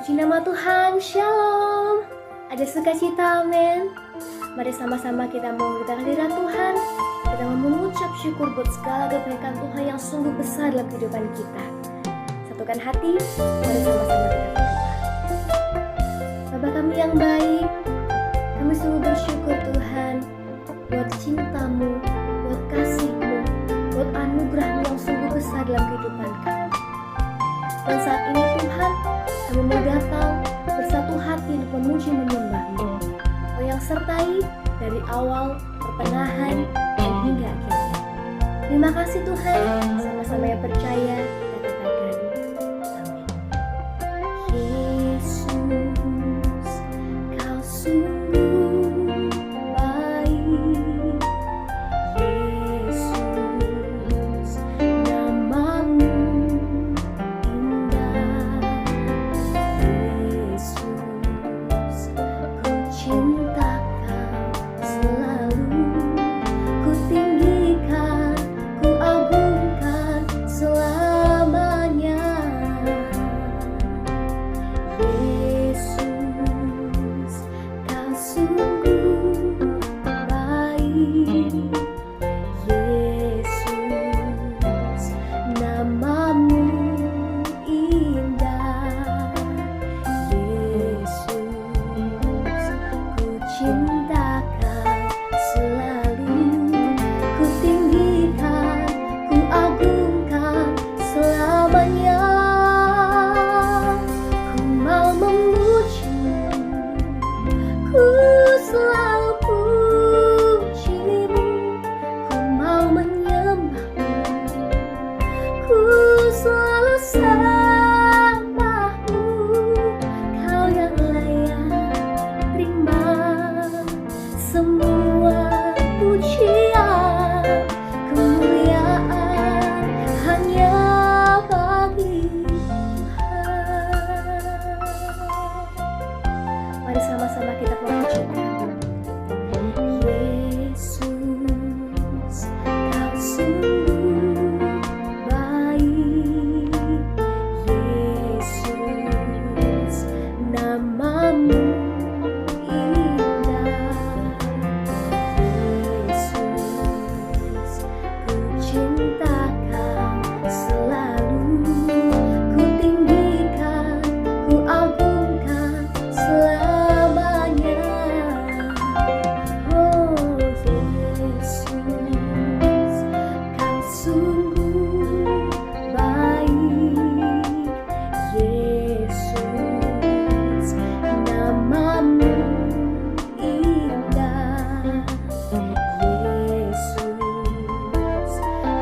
Puji nama Tuhan, Shalom. Ada sukacita, amin. Mari sama-sama kita mengucapkan hadirat Tuhan. Kita mau mengucap syukur buat segala kebaikan Tuhan yang sungguh besar dalam kehidupan kita. Satukan hati, mari sama-sama kita berdoa. Bapa kami yang baik, kami sungguh bersyukur Tuhan buat cinta-Mu, buat kasih-Mu, buat anugerah-Mu yang sungguh besar dalam kehidupan kami. Dan saat ini Tuhan, kami mau datang bersatu hati untuk memuji menyembah-Mu, yang sertai dari awal, pertengahan, dan hingga akhirnya. Terima kasih Tuhan, sama-sama yang percaya kita katakan amin. Yesus, Kau sungguh baik. Yesus, nama-Mu indah. Yesus, ku cinta Kau selalu, ku tinggikan, ku agungkan selamanya. Yesus, Kau sungguh baik. Yesus, nama-Mu indah. Yesus, ku cinta Kau selalu, ku tinggikan, ku agungkan selamanya. Ku mau memuji-Mu, ku selalu puji-Mu, ku mau menyembah-Mu, ku selalu sembah-Mu. Kau yang layak terima semua pujian, kemuliaan hanya bagi Tuhan. Mari sama-sama kita memujikan. Yesus, Kau sungguh baik. Yesus, nama-Mu indah. Yesus, ku cinta Kau selalu, ku tinggikan, ku agungkan selamanya. Oh Yesus, Kau sungguh baik. Yesus, nama-Mu indah. Yesus,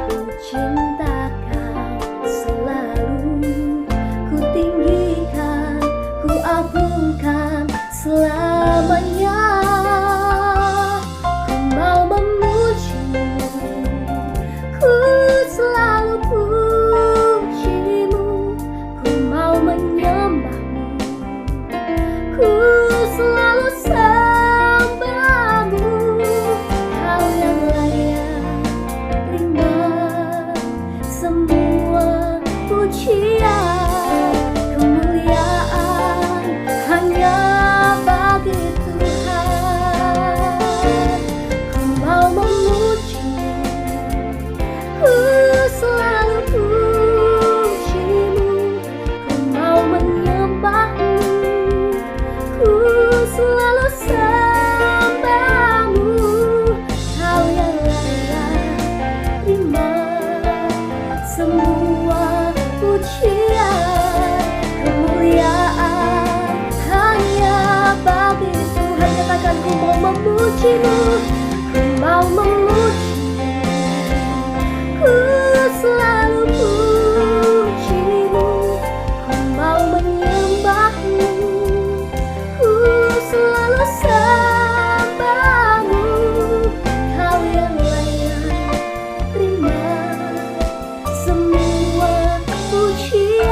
ku cinta Kau selalu, ku tinggikan, ku agungkan selamanya. Ku mau memuji-Mu, ku selalu puji-Mu, ku mau menyembah-Mu, ku selalu sembah-Mu. Kau yang layak terima semua pujian, kemuliaan hanya bagi Tuhan. Ku mau memuji-Mu, ku selalu puji-Mu, ku mau menyembah-Mu, ku selalu sembah-Mu. Kau yang layak terima semua pujian, kemuliaan hanya bagi Tuhan. Katakan, ku mau memuji-Mu, ku mau memuji-Mu, ku selalu puji-Mu, ku mau menyembah-Mu, ku selalu sembah-Mu. Kau yang layak terima semua pujian.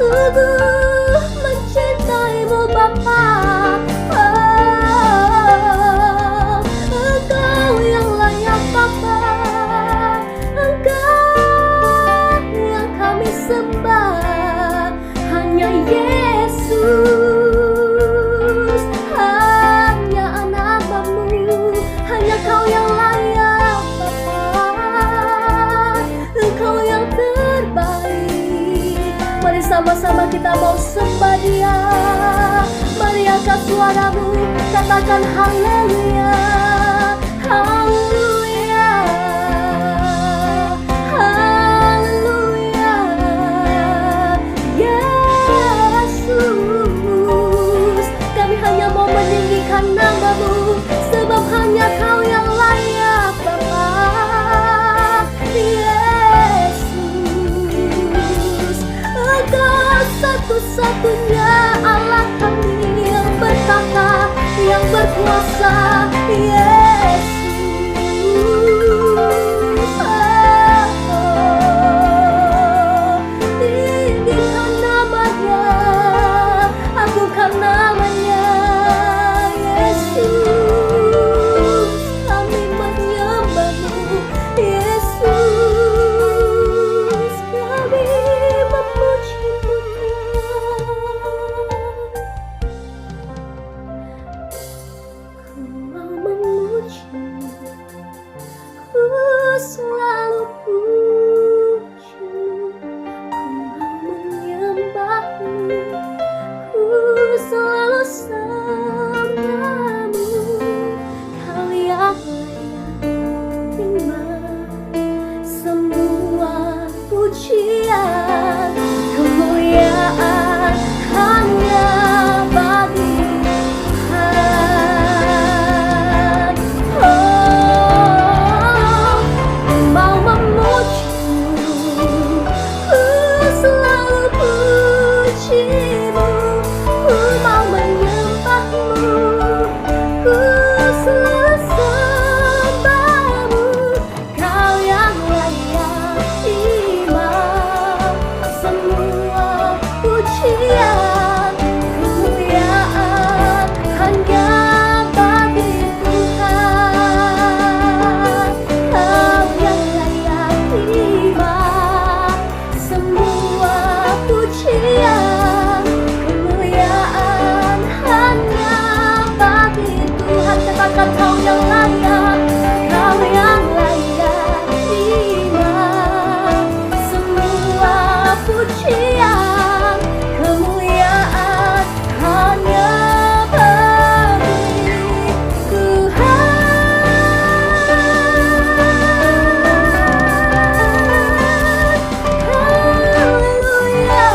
Sungguh mencintaimu Bapa. Engkau yang layak Bapa, Engkau yang kami sembah, hanya Yesus, hanya anak-Mu, hanya Kau yang layak Bapa, Engkau yang terbaik. Mari sama-sama kita mau sembah Dia. Mari angkat suaramu, katakan haleluya, haleluya, haleluya. Yesus, kami hanya mau meninggikan nama-Mu, sebab hanya Kau yang layak Bapa. Yesus, Engkau satu-satunya Allah kami yang bertata, yang berkuasa. Yesus, tinggikan namanya, agungkan namanya. Yesus, kami menyembah-Mu. Yesus, kami memuji-Mu. Ku mau memuji-Mu, ku selalu puji-Mu. Ku mau menyembah-Mu, ku selalu sembah-Mu. Kau yang layak terima semua pujian, kemuliaan hanya bagi Tuhan. Oh, ku mau memuji-Mu, ku selalu puji-Mu. Ku mau menyembah-Mu, ku selalu sembah-Mu. Kau yang layak terima semua pujian, kemuliaan hanya bagi Tuhan. Kau yang layak terima semua pujian, kemuliaan hanya bagi Tuhan. Katakan Kau yang layak, Kau yang layak terima semua pujian, kemuliaan hanya bagi Tuhan. Haleluya,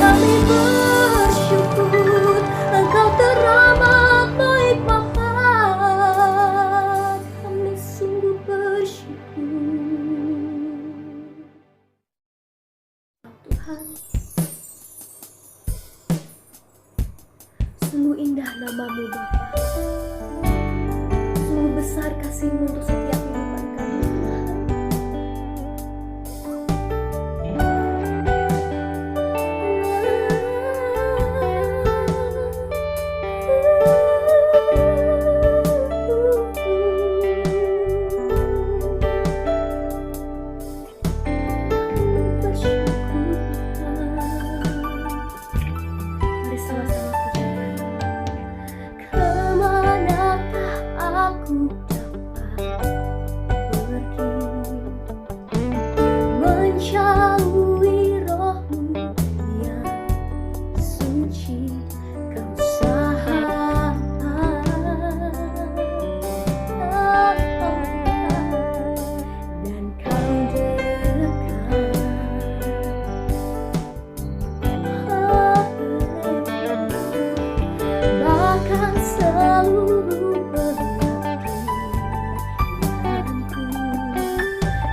kami bersyukur Engkau teramat baik Bapa. Kami sungguh bersyukur Tuhan. Sungguh indah nama-Mu Bapa, sungguh besar kasih-Mu untuk setiap kehidupan kami Tuhan. Mari sama-sama pujikan. Kemanakah aku dapat pergi, menjauhi Roh-Mu yang suci. Kau sahabat, dan Kau dekat. Bahkan seluruh penyakitanku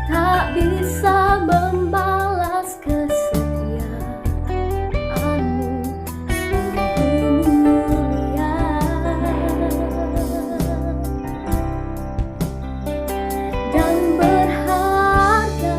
tak bisa membalas kesetiaan-Mu. Sungguh mulia dan berharga.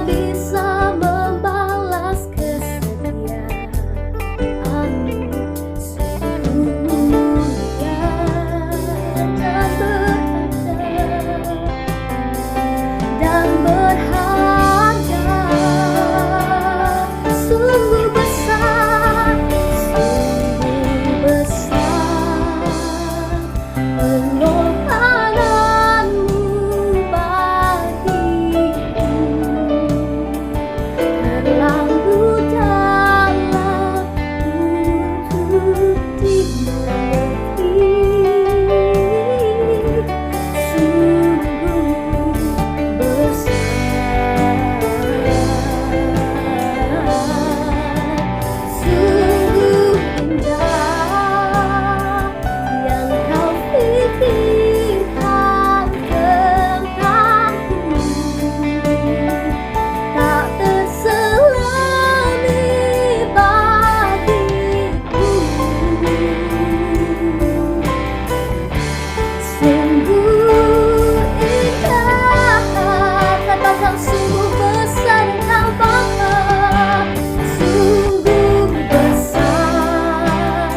bisa membalas kesetiaanmu. Sungguh mulia dan berharga, sungguh besar pengorbananmu bagiku, terlalu dalam untuk dimengerti. Sungguh besar, sungguh indah yang kau pikirkan tentangku, tak terselami bagiku. Sungguh indah, katakan sungguh besar Engkau Bapa, sungguh besar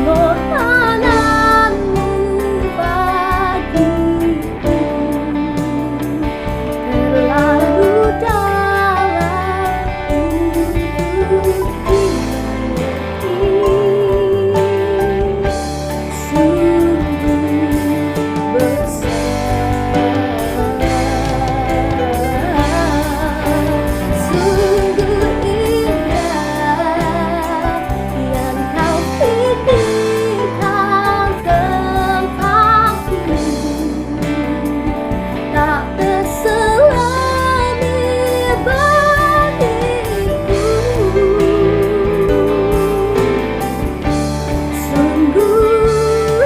pengorbananmu bagiku, terlalu dalam untuk dimengerti. Sungguh besar, sungguh indah yang kau pikirkan tentangku, tak terselami bagiku. Sungguh indah, sungguh indah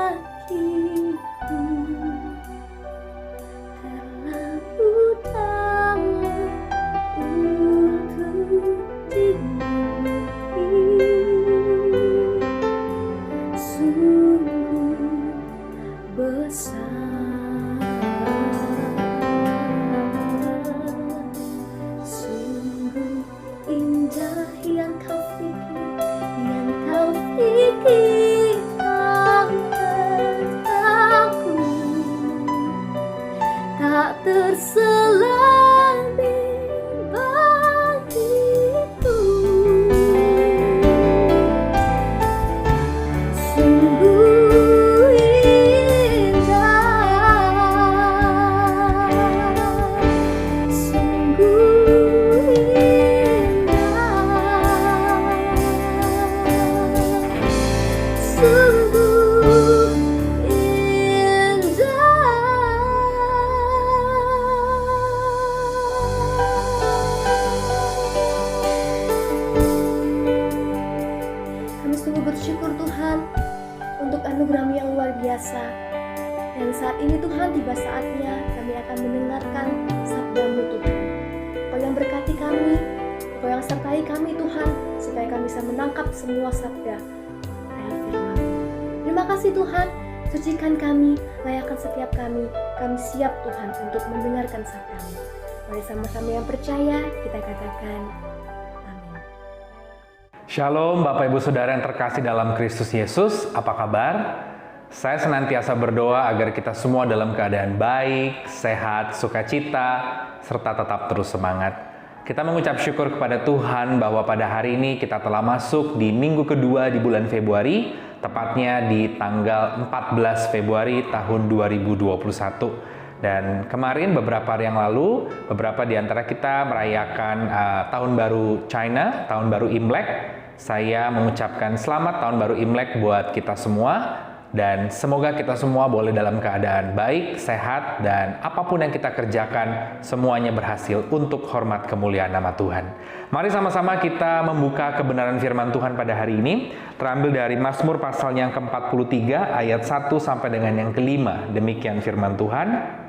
pengorbananmu bagiku, terlalu dalam untuk dimengerti. Sungguh besar, sungguh indah yang kau pikirkan tentangku, tak terselami bagiku. Sungguh indah, sungguh indah, sungguh Kami sungguh bersyukur Tuhan untuk anugerah-Mu yang luar biasa. Dan saat ini Tuhan, tiba saatnya kami akan mendengarkan sabda-Mu Tuhan. Kau yang berkati kami, Kau yang sertai kami Tuhan, supaya kami bisa menangkap semua sabda ayat firman. Terima kasih Tuhan, sucikan kami, layakkan setiap kami siap Tuhan untuk mendengarkan sabda-Mu. Mari sama-sama yang percaya kita katakan amin. Shalom Bapak Ibu Saudara yang terkasih dalam Kristus Yesus, apa kabar? Saya senantiasa berdoa agar kita semua dalam keadaan baik, sehat, sukacita, serta tetap terus semangat. Kita mengucap syukur kepada Tuhan bahwa pada hari ini kita telah masuk di minggu kedua di bulan Februari, tepatnya di tanggal 14 Februari tahun 2021. Dan kemarin beberapa hari yang lalu, beberapa di antara kita merayakan Tahun Baru China, Tahun Baru Imlek. Saya mengucapkan selamat Tahun Baru Imlek buat kita semua. Dan semoga kita semua boleh dalam keadaan baik, sehat, dan apapun yang kita kerjakan, semuanya berhasil untuk hormat kemuliaan nama Tuhan. Mari sama-sama kita membuka kebenaran firman Tuhan pada hari ini, terambil dari Mazmur pasal yang ke-43, ayat 1 sampai dengan yang ke-5. Demikian firman Tuhan.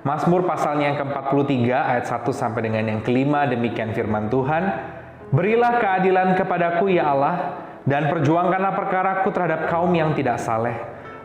Mazmur pasalnya yang ke-43 ayat 1 sampai dengan yang ke-5, demikian firman Tuhan. Berilah keadilan kepadaku ya Allah, dan perjuangkanlah perkaraku terhadap kaum yang tidak saleh.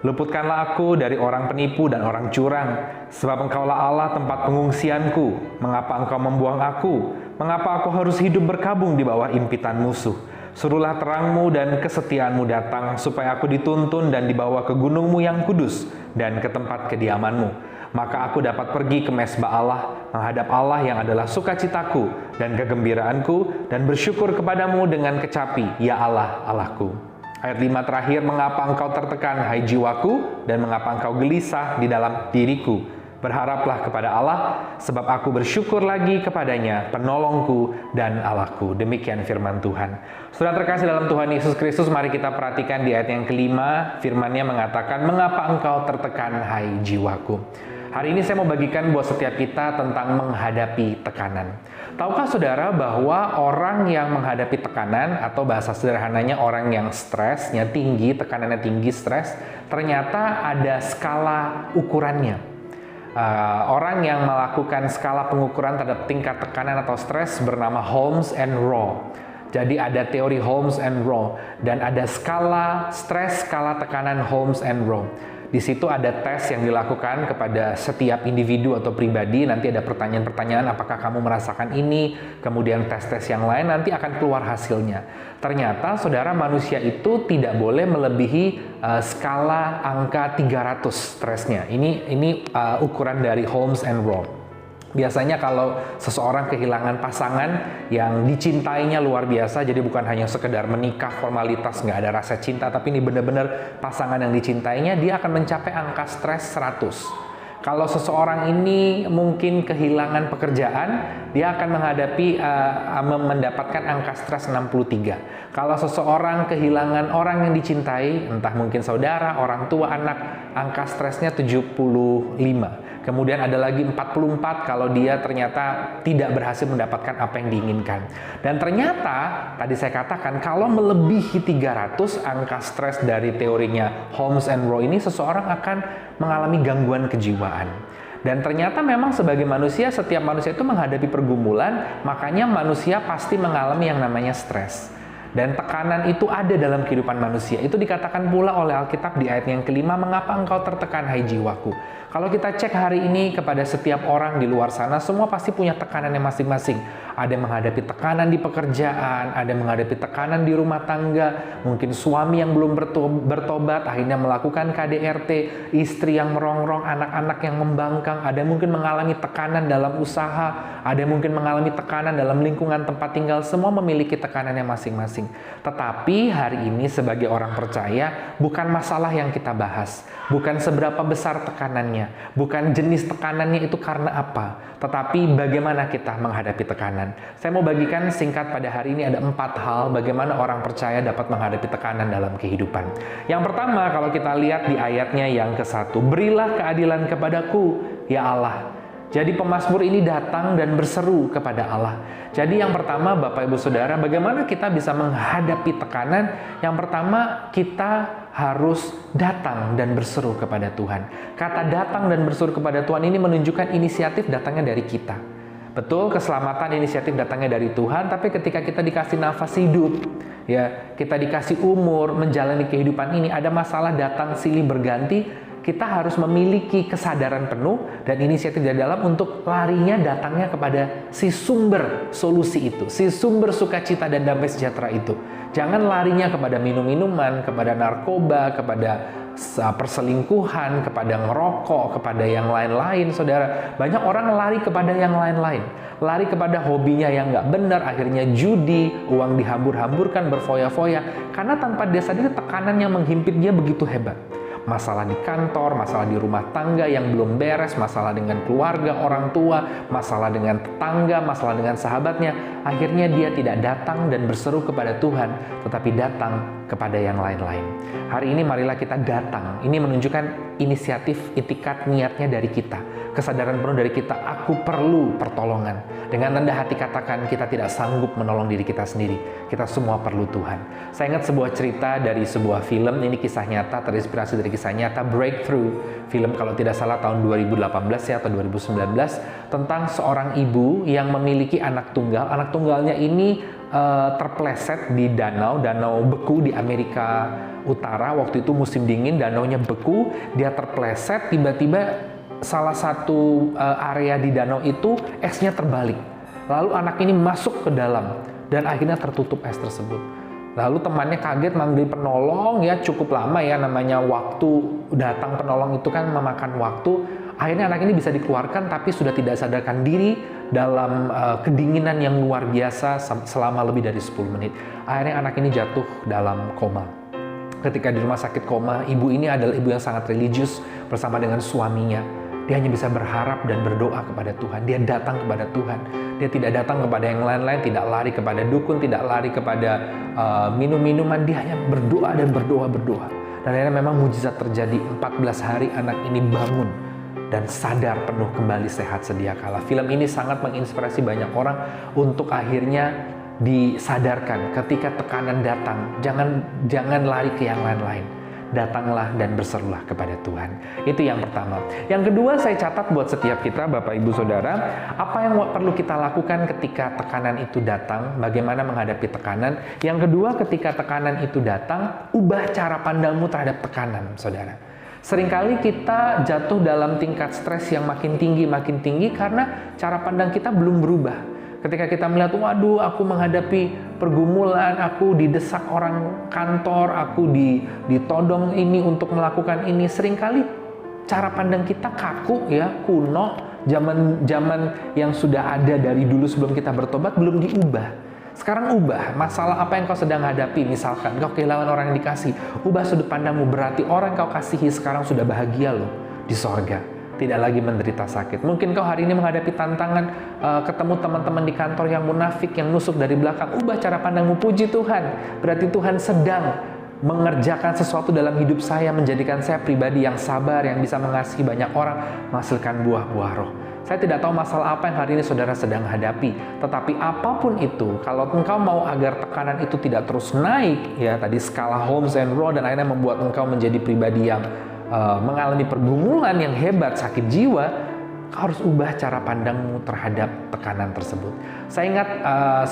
Luputkanlah aku dari orang penipu dan orang curang, sebab Engkaulah Allah tempat pengungsianku. Mengapa Engkau membuang aku? Mengapa aku harus hidup berkabung di bawah impitan musuh? Suruhlah terangmu dan kesetiaanmu datang, supaya aku dituntun dan dibawa ke gunungmu yang kudus dan ke tempat kediamanmu. Maka aku dapat pergi ke mesbah Allah, menghadap Allah yang adalah sukacitaku dan kegembiraanku, dan bersyukur kepadamu dengan kecapi, ya Allah, Allahku. Ayat 5 terakhir, mengapa engkau tertekan, hai jiwaku, dan mengapa engkau gelisah di dalam diriku? Berharaplah kepada Allah, sebab aku bersyukur lagi kepadanya, penolongku dan Allahku. Demikian firman Tuhan. Saudara terkasih dalam Tuhan Yesus Kristus, mari kita perhatikan di ayat yang ke-5, firman-Nya mengatakan, mengapa engkau tertekan, hai jiwaku? Hari ini saya mau bagikan buat setiap kita tentang menghadapi tekanan. Tahukah saudara bahwa orang yang menghadapi tekanan, atau bahasa sederhananya orang yang stresnya tinggi, tekanannya tinggi, stres, ternyata ada skala ukurannya. Orang yang melakukan skala pengukuran terhadap tingkat tekanan atau stres bernama Holmes and Rowe. Jadi ada teori Holmes and Rowe dan ada skala stres, skala tekanan Holmes and Rowe. Di situ ada tes yang dilakukan kepada setiap individu atau pribadi. Nanti ada pertanyaan-pertanyaan, apakah kamu merasakan ini? Kemudian tes-tes yang lain, nanti akan keluar hasilnya. Ternyata saudara, manusia itu tidak boleh melebihi skala angka 300 stresnya. Ini ukuran dari Holmes and Rowe. Biasanya kalau seseorang kehilangan pasangan yang dicintainya luar biasa, jadi bukan hanya sekedar menikah formalitas, nggak ada rasa cinta, tapi ini benar-benar pasangan yang dicintainya, dia akan mencapai angka stres 100. Kalau seseorang ini mungkin kehilangan pekerjaan, dia akan mendapatkan angka stres 63. Kalau seseorang kehilangan orang yang dicintai, entah mungkin saudara, orang tua, anak, angka stresnya 75. Kemudian ada lagi 44 kalau dia ternyata tidak berhasil mendapatkan apa yang diinginkan. Dan ternyata, tadi saya katakan, kalau melebihi 300 angka stres dari teorinya Holmes and Rowe ini, seseorang akan mengalami gangguan kejiwaan. Dan ternyata memang sebagai manusia, setiap manusia itu menghadapi pergumulan, makanya manusia pasti mengalami yang namanya stres. Dan tekanan itu ada dalam kehidupan manusia. Itu dikatakan pula oleh Alkitab di ayat yang ke-5, mengapa engkau tertekan, hai jiwaku? Kalau kita cek hari ini kepada setiap orang di luar sana, semua pasti punya tekanannya masing-masing. Ada yang menghadapi tekanan di pekerjaan, ada yang menghadapi tekanan di rumah tangga, mungkin suami yang belum bertobat, akhirnya melakukan KDRT, istri yang merongrong, anak-anak yang membangkang, ada yang mungkin mengalami tekanan dalam usaha, ada yang mungkin mengalami tekanan dalam lingkungan tempat tinggal, semua memiliki tekanannya masing-masing. Tetapi hari ini sebagai orang percaya, bukan masalah yang kita bahas, bukan seberapa besar tekanannya, bukan jenis tekanannya itu karena apa, tetapi bagaimana kita menghadapi tekanan. Saya mau bagikan singkat pada hari ini ada 4 hal bagaimana orang percaya dapat menghadapi tekanan dalam kehidupan. Yang pertama, kalau kita lihat di ayatnya yang ke-1, berilah keadilan kepadaku, ya Allah. Jadi pemazmur ini datang dan berseru kepada Allah. Jadi yang pertama, Bapak Ibu Saudara, bagaimana kita bisa menghadapi tekanan? Yang pertama, kita harus datang dan berseru kepada Tuhan. Kata datang dan berseru kepada Tuhan ini menunjukkan inisiatif datangnya dari kita. Betul, keselamatan inisiatif datangnya dari Tuhan, tapi ketika kita dikasih nafas hidup, ya, kita dikasih umur, menjalani kehidupan ini, ada masalah datang silih berganti, kita harus memiliki kesadaran penuh dan inisiatif dari dalam untuk larinya datangnya kepada si sumber solusi itu, si sumber sukacita dan damai sejahtera itu. Jangan larinya kepada minum-minuman, kepada narkoba, kepada perselingkuhan, kepada ngerokok, kepada yang lain-lain, saudara. Banyak orang lari kepada yang lain-lain. Lari kepada hobinya yang nggak benar, akhirnya judi, uang dihambur-hamburkan, berfoya-foya. Karena tanpa dia sadari tekanan yang menghimpit dia begitu hebat. Masalah di kantor, masalah di rumah tangga yang belum beres, masalah dengan keluarga, orang tua, masalah dengan tetangga, masalah dengan sahabatnya. akhirnya dia tidak datang dan berseru kepada Tuhan, tetapi datang kepada yang lain-lain. Hari ini marilah kita datang. Ini menunjukkan inisiatif, itikat, niatnya dari kita. Kesadaran penuh dari kita, aku perlu pertolongan. Dengan rendah hati katakan, kita tidak sanggup menolong diri kita sendiri. Kita semua perlu Tuhan. Saya ingat sebuah cerita dari sebuah film, ini kisah nyata, terinspirasi dari kisah nyata, Breakthrough. Film kalau tidak salah tahun 2018 ya, atau 2019, tentang seorang ibu yang memiliki anak tunggal. Anak tunggalnya ini terpleset di danau beku di Amerika Utara. Waktu itu musim dingin, danaunya beku, dia terpleset, tiba-tiba salah satu area di danau itu esnya terbalik. Lalu anak ini masuk ke dalam dan akhirnya tertutup es tersebut. Lalu temannya kaget manggil penolong, ya cukup lama ya, namanya waktu datang penolong itu kan memakan waktu. Akhirnya anak ini bisa dikeluarkan tapi sudah tidak sadarkan diri dalam kedinginan yang luar biasa selama lebih dari 10 menit. Akhirnya anak ini jatuh dalam koma. Ketika di rumah sakit koma, ibu ini adalah ibu yang sangat religius bersama dengan suaminya. Dia hanya bisa berharap dan berdoa kepada Tuhan. Dia datang kepada Tuhan. Dia tidak datang kepada yang lain-lain, tidak lari kepada dukun, tidak lari kepada minum-minuman. Dia hanya berdoa dan berdoa. Dan akhirnya memang mujizat terjadi. 14 hari anak ini bangun dan sadar penuh kembali sehat sedia kala. Film ini sangat menginspirasi banyak orang untuk akhirnya disadarkan ketika tekanan datang, jangan lari ke yang lain-lain. Datanglah dan berserulah kepada Tuhan. Itu yang pertama. Yang kedua, saya catat buat setiap kita, Bapak Ibu Saudara, apa yang perlu kita lakukan ketika tekanan itu datang, bagaimana menghadapi tekanan. Yang kedua, ketika tekanan itu datang, ubah cara pandangmu terhadap tekanan, Saudara. Seringkali kita jatuh dalam tingkat stres yang makin tinggi karena cara pandang kita belum berubah. Ketika kita melihat, waduh, aku menghadapi pergumulan, aku didesak orang kantor, aku ditodong ini untuk melakukan ini. Seringkali cara pandang kita kaku ya, kuno, zaman yang sudah ada dari dulu sebelum kita bertobat belum diubah. Sekarang ubah masalah apa yang kau sedang hadapi. Misalkan kau kehilangan orang yang dikasih, ubah sudut pandangmu, berarti orang yang kau kasihi sekarang sudah bahagia loh di sorga, tidak lagi menderita sakit. Mungkin kau hari ini menghadapi tantangan, ketemu teman-teman di kantor yang munafik, yang nusuk dari belakang. Ubah cara pandangmu, puji Tuhan, berarti Tuhan sedang mengerjakan sesuatu dalam hidup saya, menjadikan saya pribadi yang sabar, yang bisa mengasihi banyak orang, menghasilkan buah-buah roh. Saya tidak tahu masalah apa yang hari ini saudara sedang hadapi, tetapi apapun itu, kalau engkau mau agar tekanan itu tidak terus naik, ya tadi skala Holmes and Raw, dan akhirnya membuat engkau menjadi pribadi yang mengalami pergumulan yang hebat, sakit jiwa, kau harus ubah cara pandangmu terhadap tekanan tersebut. Saya ingat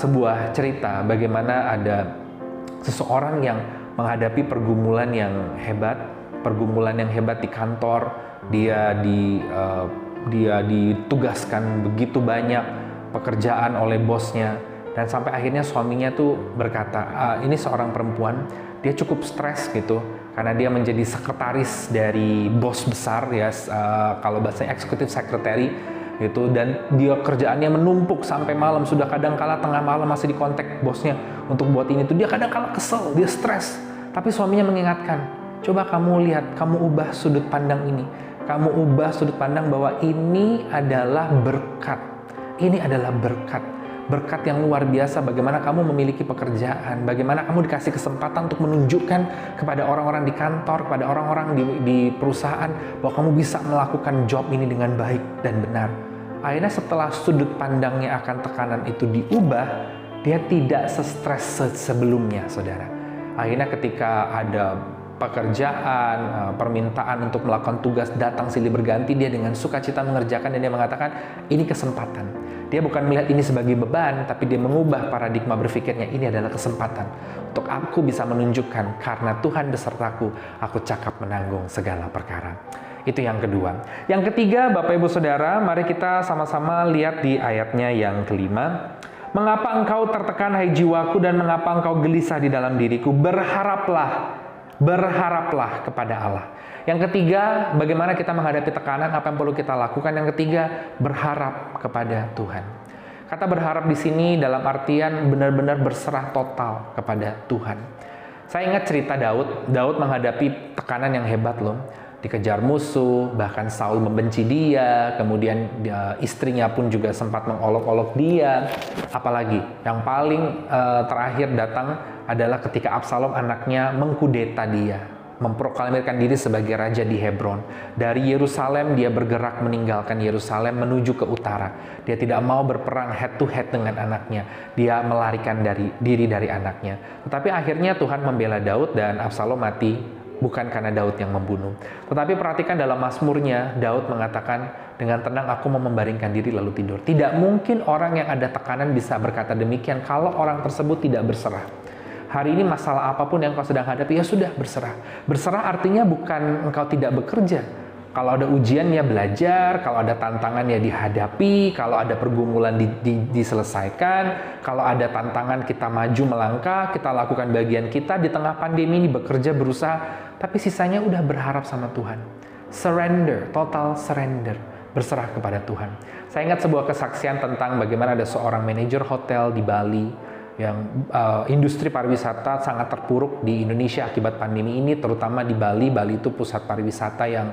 sebuah cerita bagaimana ada seseorang yang menghadapi pergumulan yang hebat di kantor. Dia ditugaskan begitu banyak pekerjaan oleh bosnya, dan sampai akhirnya suaminya tuh berkata, ini seorang perempuan, dia cukup stres gitu karena dia menjadi sekretaris dari bos besar ya, kalau bahasa executive secretary gitu, dan dia kerjaannya menumpuk sampai malam, sudah kadang-kala tengah malam masih dikontak bosnya untuk buat ini tuh. Dia kadang-kala kesel, dia stres, tapi suaminya mengingatkan, coba kamu lihat, kamu ubah sudut pandang ini. Kamu ubah sudut pandang bahwa ini adalah berkat. Ini adalah berkat. Berkat yang luar biasa. Bagaimana kamu memiliki pekerjaan. Bagaimana kamu dikasih kesempatan untuk menunjukkan kepada orang-orang di kantor, kepada orang-orang di perusahaan, bahwa kamu bisa melakukan job ini dengan baik dan benar. Akhirnya setelah sudut pandangnya akan tekanan itu diubah, dia tidak sestres sebelumnya, saudara. Akhirnya ketika ada pekerjaan, permintaan untuk melakukan tugas datang silih berganti, dia dengan sukacita mengerjakan, dan dia mengatakan ini kesempatan. Dia bukan melihat ini sebagai beban, tapi dia mengubah paradigma berpikirnya, ini adalah kesempatan untuk aku bisa menunjukkan karena Tuhan besertaku, aku cakap menanggung segala perkara. Itu yang kedua. Yang ketiga, Bapak Ibu Saudara, mari kita sama-sama lihat di ayatnya yang kelima. Mengapa engkau tertekan hai jiwaku, dan mengapa engkau gelisah di dalam diriku? Berharaplah kepada Allah. Yang ketiga, bagaimana kita menghadapi tekanan, apa yang perlu kita lakukan. Yang ketiga, berharap kepada Tuhan. Kata berharap di sini dalam artian benar-benar berserah total kepada Tuhan. Saya ingat cerita Daud menghadapi tekanan yang hebat loh. dikejar musuh, bahkan Saul membenci dia, kemudian istrinya pun juga sempat mengolok-olok dia. Apalagi yang paling terakhir datang adalah ketika Absalom anaknya mengkudeta dia, memproklamirkan diri sebagai raja di Hebron. Dari Yerusalem dia bergerak meninggalkan Yerusalem menuju ke utara. Dia tidak mau berperang head to head dengan anaknya. Dia melarikan diri dari anaknya. Tetapi akhirnya Tuhan membela Daud dan Absalom mati. Bukan karena Daud yang membunuh. Tetapi perhatikan dalam Mazmurnya, Daud mengatakan, dengan tenang aku mau membaringkan diri lalu tidur. Tidak mungkin orang yang ada tekanan bisa berkata demikian kalau orang tersebut tidak berserah. Hari ini masalah apapun yang kau sedang hadapi, ya sudah berserah. Berserah artinya bukan engkau tidak bekerja. Kalau ada ujian ya belajar, kalau ada tantangan ya dihadapi, kalau ada pergumulan diselesaikan, kalau ada tantangan kita maju melangkah, kita lakukan bagian kita di tengah pandemi ini bekerja, berusaha, tapi sisanya udah berharap sama Tuhan. Surrender, total surrender, berserah kepada Tuhan. Saya ingat sebuah kesaksian tentang bagaimana ada seorang manajer hotel di Bali, yang industri pariwisata sangat terpuruk di Indonesia akibat pandemi ini, terutama di Bali. Bali itu pusat pariwisata yang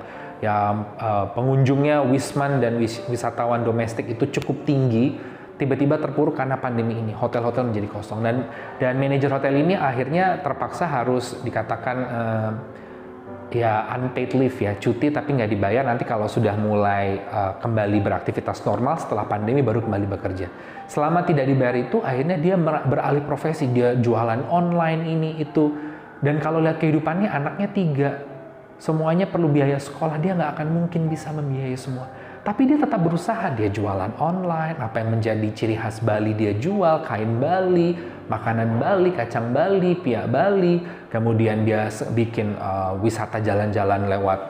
pengunjungnya wisman dan wisatawan domestik itu cukup tinggi. Tiba-tiba terpuruk karena pandemi ini, hotel-hotel menjadi kosong, dan manajer hotel ini akhirnya terpaksa harus dikatakan unpaid leave, cuti tapi nggak dibayar. Nanti kalau sudah mulai kembali beraktivitas normal setelah pandemi baru kembali bekerja. Selama tidak dibayar itu akhirnya dia beralih profesi, dia jualan online ini itu. Dan kalau lihat kehidupannya, anaknya 3, semuanya perlu biaya sekolah, dia nggak akan mungkin bisa membiayai semua. Tapi dia tetap berusaha, dia jualan online, apa yang menjadi ciri khas Bali dia jual, kain Bali, makanan Bali, kacang Bali, pia Bali, kemudian dia bikin wisata jalan-jalan lewat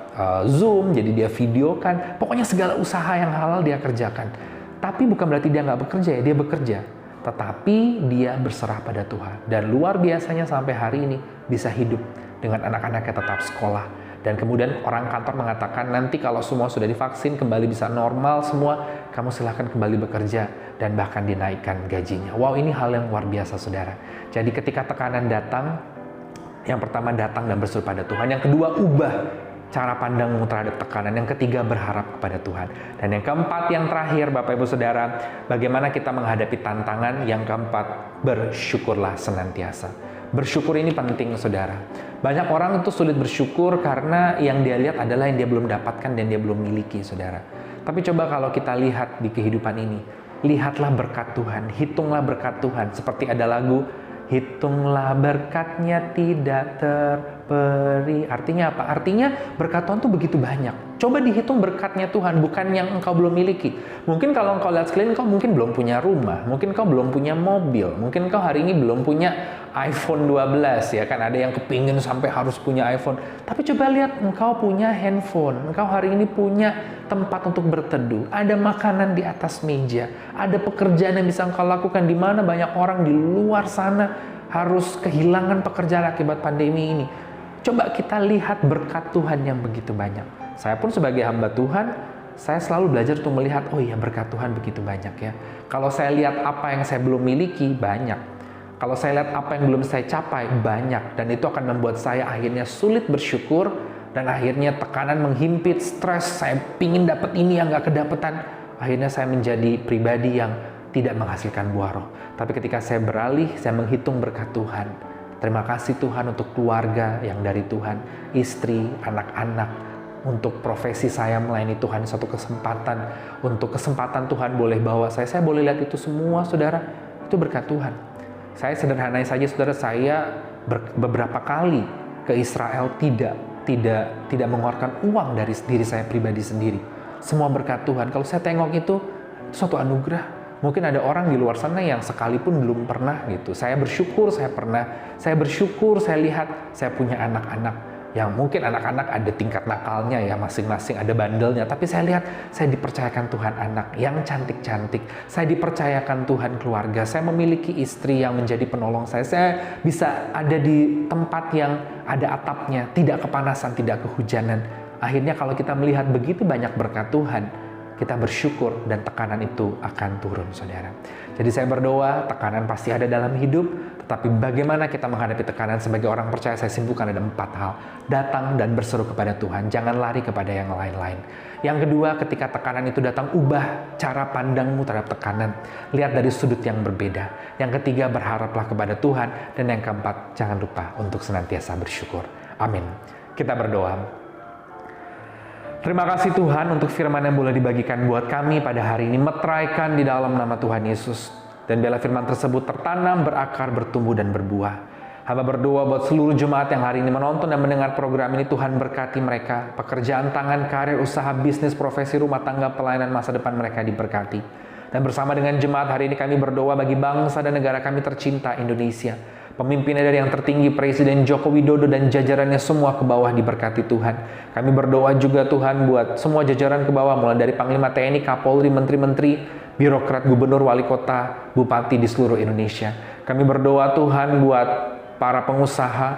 Zoom, jadi dia videokan, pokoknya segala usaha yang halal dia kerjakan. Tapi bukan berarti dia nggak bekerja ya, dia bekerja. Tetapi dia berserah pada Tuhan. Dan luar biasanya sampai hari ini bisa hidup dengan anak-anaknya tetap sekolah. Dan kemudian orang kantor mengatakan nanti kalau semua sudah divaksin kembali bisa normal semua, kamu silahkan kembali bekerja dan bahkan dinaikkan gajinya. Wow, ini hal yang luar biasa saudara. Jadi ketika tekanan datang, yang pertama datang dan berseru pada Tuhan. Yang kedua ubah cara pandangmu terhadap tekanan. Yang ketiga berharap kepada Tuhan. Dan yang keempat, yang terakhir Bapak Ibu Saudara, bagaimana kita menghadapi tantangan. Yang keempat, bersyukurlah senantiasa. Bersyukur ini penting saudara. Banyak orang itu sulit bersyukur karena yang dia lihat adalah yang dia belum dapatkan dan dia belum miliki saudara. Tapi coba kalau kita lihat di kehidupan ini, lihatlah berkat Tuhan, hitunglah berkat Tuhan. Seperti ada lagu, hitunglah berkatnya tidak terperi. Artinya apa? Artinya berkat Tuhan tuh begitu banyak. Coba dihitung berkatnya Tuhan, bukan yang engkau belum miliki. Mungkin kalau engkau lihat sekeliling, engkau mungkin belum punya rumah, mungkin engkau belum punya mobil, mungkin engkau hari ini belum punya iPhone 12 ya kan, ada yang kepingin sampai harus punya iPhone. Tapi coba lihat engkau punya handphone, engkau hari ini punya tempat untuk berteduh, ada makanan di atas meja, ada pekerjaan yang bisa engkau lakukan, di mana banyak orang di luar sana harus kehilangan pekerjaan akibat pandemi ini. Coba kita lihat berkat Tuhan yang begitu banyak. Saya pun sebagai hamba Tuhan, saya selalu belajar untuk melihat, oh iya berkat Tuhan begitu banyak ya. Kalau saya lihat apa yang saya belum miliki, banyak. Kalau saya lihat apa yang belum saya capai, banyak. Dan itu akan membuat saya akhirnya sulit bersyukur, dan akhirnya tekanan menghimpit, stres, saya pingin dapat ini yang gak kedapetan. Akhirnya saya menjadi pribadi yang tidak menghasilkan buah roh. Tapi ketika saya beralih, saya menghitung berkat Tuhan. Terima kasih Tuhan untuk keluarga yang dari Tuhan, istri, anak-anak, untuk profesi saya melayani Tuhan, satu kesempatan, untuk kesempatan Tuhan boleh bawa saya boleh lihat itu semua saudara, itu berkat Tuhan. Saya sederhananya saja saudara, saya beberapa kali ke Israel tidak mengeluarkan uang dari diri saya pribadi sendiri. Semua berkat Tuhan. Kalau saya tengok itu suatu anugerah. Mungkin ada orang di luar sana yang sekalipun belum pernah gitu. Saya bersyukur saya pernah. Saya bersyukur saya lihat saya punya anak-anak yang mungkin anak-anak ada tingkat nakalnya ya, masing-masing ada bandelnya. Tapi saya lihat saya dipercayakan Tuhan anak yang cantik-cantik. Saya dipercayakan Tuhan keluarga. Saya memiliki istri yang menjadi penolong saya. Saya bisa ada di tempat yang ada atapnya, tidak kepanasan, tidak kehujanan. Akhirnya kalau kita melihat begitu banyak berkat Tuhan, kita bersyukur dan tekanan itu akan turun, saudara. Jadi saya berdoa, tekanan pasti ada dalam hidup, tetapi bagaimana kita menghadapi tekanan sebagai orang percaya, saya simpulkan ada 4 hal. Datang dan berseru kepada Tuhan, jangan lari kepada yang lain-lain. Yang kedua, ketika tekanan itu datang, ubah cara pandangmu terhadap tekanan. Lihat dari sudut yang berbeda. Yang ketiga, berharaplah kepada Tuhan. Dan yang keempat, jangan lupa untuk senantiasa bersyukur. Amin. Kita berdoa. Terima kasih Tuhan untuk firman yang boleh dibagikan buat kami pada hari ini. Meteraikan di dalam nama Tuhan Yesus. Dan biarlah firman tersebut tertanam, berakar, bertumbuh, dan berbuah. Hamba berdoa buat seluruh jemaat yang hari ini menonton dan mendengar program ini. Tuhan berkati mereka. Pekerjaan tangan, karir, usaha, bisnis, profesi, rumah tangga, pelayanan masa depan mereka diberkati. Dan bersama dengan jemaat hari ini kami berdoa bagi bangsa dan negara kami tercinta Indonesia. Pemimpinnya dari yang tertinggi Presiden Joko Widodo dan jajarannya semua ke bawah diberkati Tuhan. Kami berdoa juga Tuhan buat semua jajaran ke bawah, mulai dari Panglima TNI, Kapolri, Menteri-Menteri, birokrat, gubernur, wali kota, bupati di seluruh Indonesia. Kami berdoa Tuhan buat para pengusaha,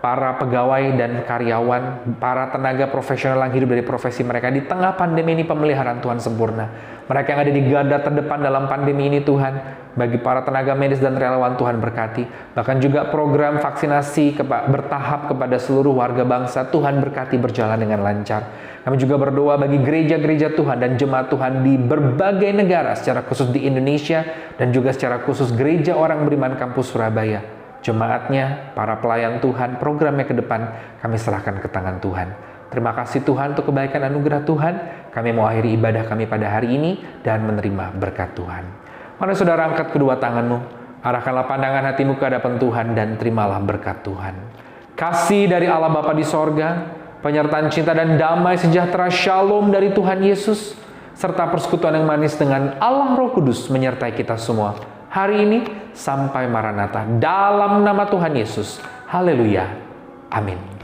para pegawai dan karyawan, para tenaga profesional yang hidup dari profesi mereka. Di tengah pandemi ini pemeliharaan Tuhan sempurna. Mereka yang ada di garda terdepan dalam pandemi ini Tuhan, bagi para tenaga medis dan relawan Tuhan berkati. Bahkan juga program vaksinasi bertahap kepada seluruh warga bangsa, Tuhan berkati berjalan dengan lancar. Kami juga berdoa bagi gereja-gereja Tuhan dan jemaat Tuhan di berbagai negara, secara khusus di Indonesia dan juga secara khusus gereja orang beriman kampus Surabaya. Jemaatnya, para pelayan Tuhan, programnya ke depan, kami serahkan ke tangan Tuhan. Terima kasih Tuhan untuk kebaikan anugerah Tuhan. Kami mau akhiri ibadah kami pada hari ini dan menerima berkat Tuhan. Mari saudara angkat kedua tanganmu, arahkanlah pandangan hatimu ke hadapan Tuhan dan terimalah berkat Tuhan. Kasih dari Allah Bapa di sorga, penyertaan cinta dan damai sejahtera Shalom dari Tuhan Yesus, serta persekutuan yang manis dengan Allah Roh Kudus menyertai kita semua hari ini sampai Maranatha, dalam nama Tuhan Yesus. Haleluya. Amin.